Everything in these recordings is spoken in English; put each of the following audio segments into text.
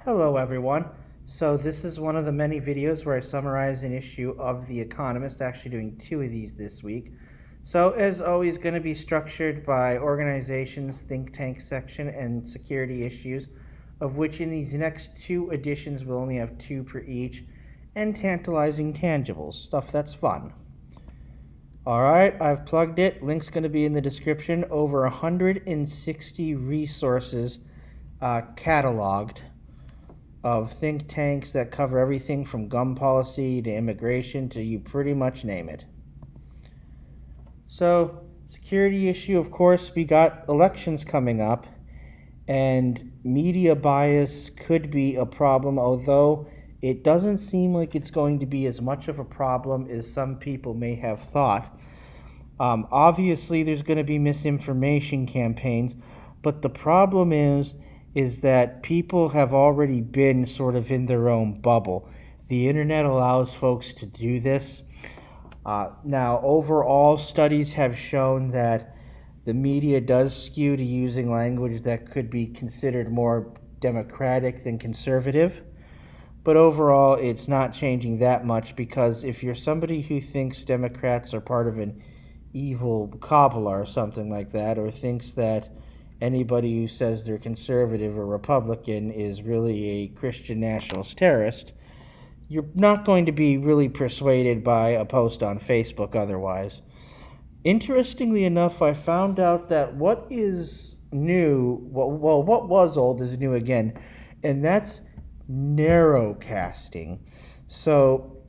Hello everyone. So this is one of the many videos where I summarize an issue of The Economist, actually doing two of these this week. So as always, going to be structured by organizations, think tank section, and security issues, of which in these next two editions we'll only have two per each, and tantalizing tangibles, stuff that's fun. Alright, I've plugged it. Link's going to be in the description. Over 160 resources cataloged of think tanks that cover everything from gun policy to immigration to you pretty much name it. So, security issue, of course, we got elections coming up, and media bias could be a problem, although it doesn't seem like it's going to be as much of a problem as some people may have thought. Obviously, there's going to be misinformation campaigns, but the problem is that people have already been sort of in their own bubble. The internet allows folks to do this. Now, overall, studies have shown that the media does skew to using language that could be considered more democratic than conservative. But overall, it's not changing that much, because if you're somebody who thinks Democrats are part of an evil Kabbalah or something like that, or thinks that anybody who says they're conservative or Republican is really a Christian nationalist terrorist, you're not going to be really persuaded by a post on Facebook otherwise. Interestingly enough, I found out that what is new, what was old is new again, and that's narrowcasting. So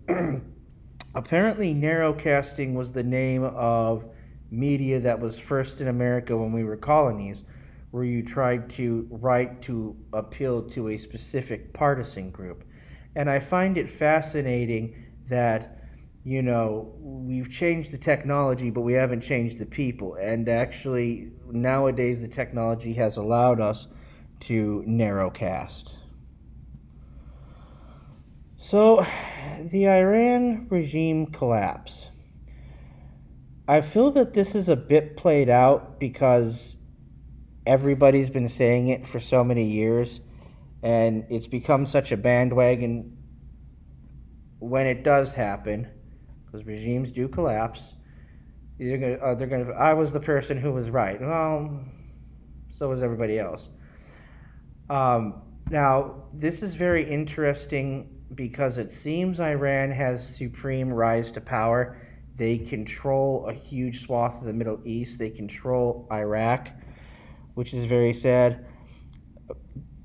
apparently narrowcasting was the name of media that was first in America when we were colonies, where you tried to write to appeal to a specific partisan group. And I find it fascinating that, we've changed the technology, but we haven't changed the people. And actually, nowadays, the technology has allowed us to narrowcast. So, the Iran regime collapse. I feel that this is a bit played out because everybody's been saying it for so many years, and it's become such a bandwagon when it does happen, because regimes do collapse. I was the person who was right. Well, so was everybody else. Now, this is very interesting because it seems Iran has supreme rise to power. They control a huge swath of the Middle East. They control Iraq, which is very sad.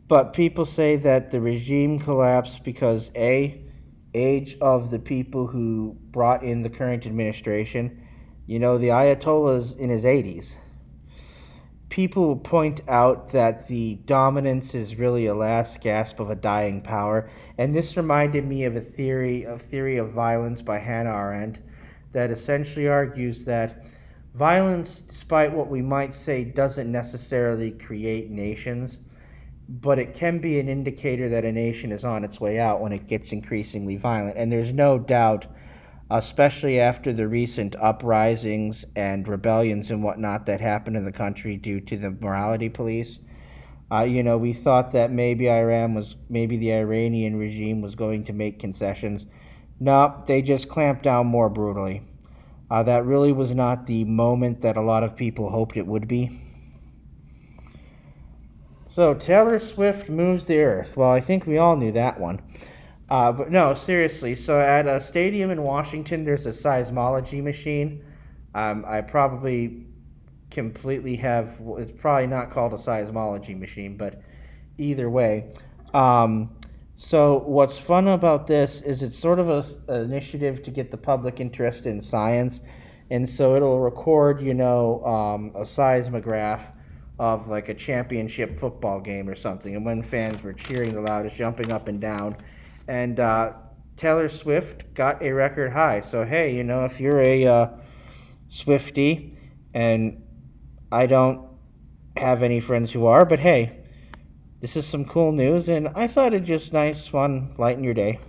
But people say that the regime collapsed because age of the people who brought in the current administration. The Ayatollah's in his 80s. People point out that the dominance is really a last gasp of a dying power, and this reminded me of a theory of violence by Hannah Arendt that essentially argues that violence, despite what we might say, doesn't necessarily create nations, but it can be an indicator that a nation is on its way out when it gets increasingly violent. And there's no doubt, especially after the recent uprisings and rebellions and whatnot that happened in the country due to the morality police. We thought that maybe the Iranian regime was going to make concessions. No, they just clamped down more brutally. That really was not the moment that a lot of people hoped it would be. So, Taylor Swift moves the earth. Well, I think we all knew that one. But no, seriously. So at a stadium in Washington, there's a seismology machine. I probably completely have, it's probably not called a seismology machine, but either way. So what's fun about this is it's sort of an initiative to get the public interested in science. And so it'll record, a seismograph of like a championship football game or something. And when fans were cheering the loudest, jumping up and down. And Taylor Swift got a record high. So, hey, if you're a Swiftie, and I don't have any friends who are, but hey, this is some cool news, and I thought it'd just nice, fun, lighten your day.